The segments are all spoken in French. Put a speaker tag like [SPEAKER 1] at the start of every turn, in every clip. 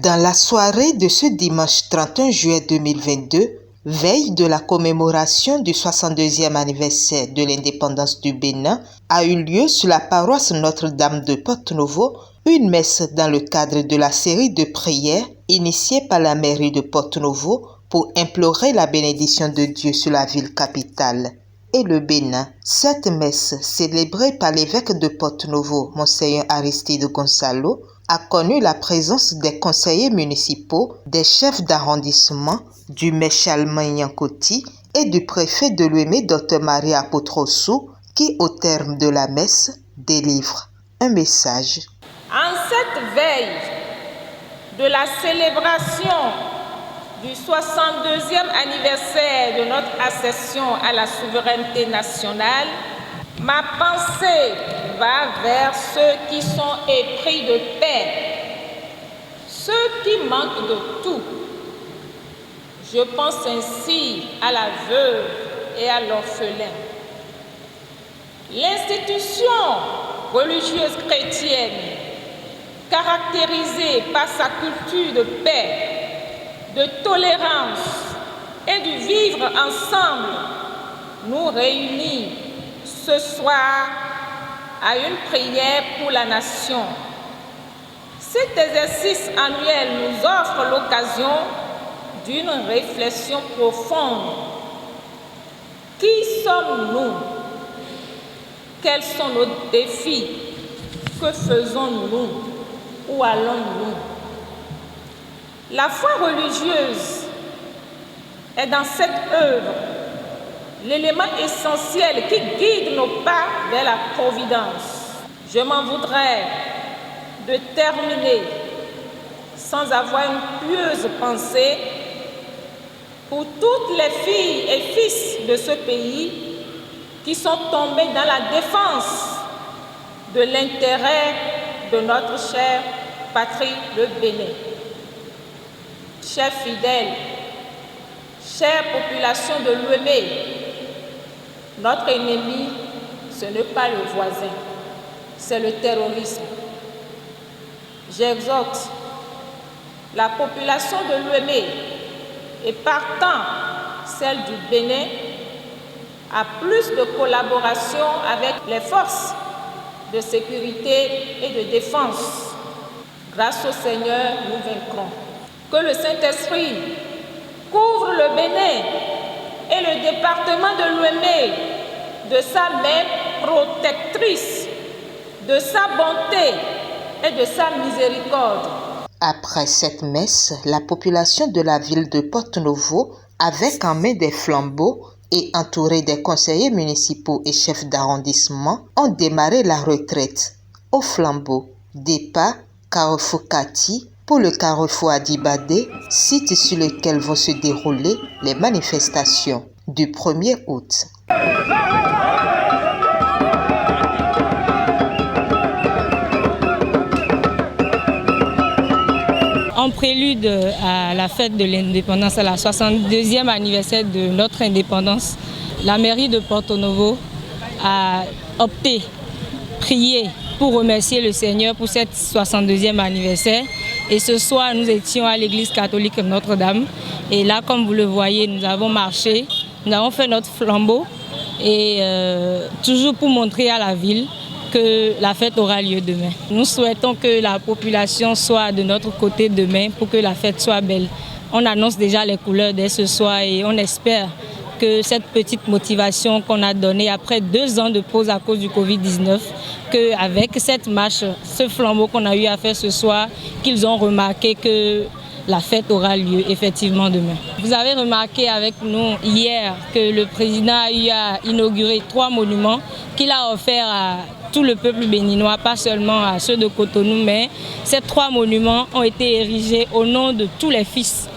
[SPEAKER 1] Dans la soirée de ce dimanche 31 juillet 2022, veille de la commémoration du 62e anniversaire de l'indépendance du Bénin, a eu lieu sur la paroisse Notre-Dame de Porto-Novo une messe dans le cadre de la série de prières initiée par la mairie de Porto-Novo pour implorer la bénédiction de Dieu sur la ville capitale et le Bénin. Cette messe, célébrée par l'évêque de Porto-Novo, Monseigneur Aristide Gonçalo, a connu la présence des conseillers municipaux, des chefs d'arrondissement, du maire Chalmin Yankoti et du préfet de Lomé, Dr Maria Potrosu, qui, au terme de la messe, délivre un message.
[SPEAKER 2] En cette veille de la célébration du 62e anniversaire de notre accession à la souveraineté nationale, ma pensée va vers ceux qui sont épris de paix, ceux qui manquent de tout. Je pense ainsi à la veuve et à l'orphelin. L'institution religieuse chrétienne, caractérisée par sa culture de paix, de tolérance et du vivre ensemble, nous réunit ce soir à une prière pour la nation. Cet exercice annuel nous offre l'occasion d'une réflexion profonde. Qui sommes-nous? Quels sont nos défis? Que faisons-nous? Où allons-nous? La foi religieuse est dans cette œuvre l'élément essentiel qui guide nos pas vers la providence. Je m'en voudrais de terminer sans avoir une pieuse pensée pour toutes les filles et fils de ce pays qui sont tombés dans la défense de l'intérêt de notre chère patrie, le Bénin. Chers fidèles, chère population de Lomé, notre ennemi, ce n'est pas le voisin, c'est le terrorisme. J'exhorte la population de Lomé et partant celle du Bénin à plus de collaboration avec les forces de sécurité et de défense. Grâce au Seigneur, nous vaincrons. Que le Saint-Esprit couvre le Bénin et le département de Lomé de sa main protectrice, de sa bonté et de sa miséricorde.
[SPEAKER 1] Après cette messe, la population de la ville de Porto-Novo, avec en main des flambeaux et entourés des conseillers municipaux et chefs d'arrondissement, ont démarré la retraite au flambeau. Départ Carrefour Kati pour le carrefour Adibadé, site sur lequel vont se dérouler les manifestations du 1er août.
[SPEAKER 3] En prélude à la fête de l'indépendance, à la 62e anniversaire de notre indépendance, la mairie de Porto-Novo a opté, prié pour remercier le Seigneur pour cette 62e anniversaire. Et ce soir, nous étions à l'église catholique Notre-Dame. Et là, comme vous le voyez, nous avons marché, nous avons fait notre flambeau. Et toujours pour montrer à la ville que la fête aura lieu demain. Nous souhaitons que la population soit de notre côté demain pour que la fête soit belle. On annonce déjà les couleurs dès ce soir et on espère que cette petite motivation qu'on a donnée après 2 ans de pause à cause du Covid-19, qu'avec cette marche, ce flambeau qu'on a eu à faire ce soir, qu'ils ont remarqué que la fête aura lieu effectivement demain. Vous avez remarqué avec nous hier que le président a eu à inaugurer 3 monuments qu'il a offerts à tout le peuple béninois, pas seulement à ceux de Cotonou, mais ces 3 monuments ont été érigés au nom de tous les fils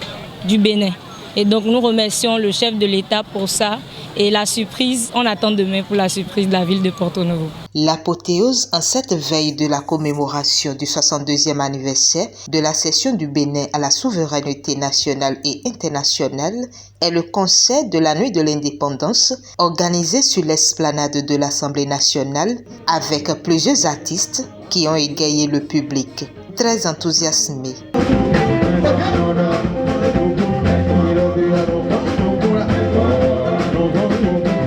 [SPEAKER 3] du Bénin. Et donc nous remercions le chef de l'État pour ça. Et la surprise, on attend demain pour la surprise de la ville de Porto-Novo.
[SPEAKER 1] L'apothéose en cette veille de la commémoration du 62e anniversaire de l'accession du Bénin à la souveraineté nationale et internationale est le concert de la nuit de l'indépendance organisé sur l'esplanade de l'Assemblée nationale avec plusieurs artistes qui ont égayé le public, très enthousiasmés.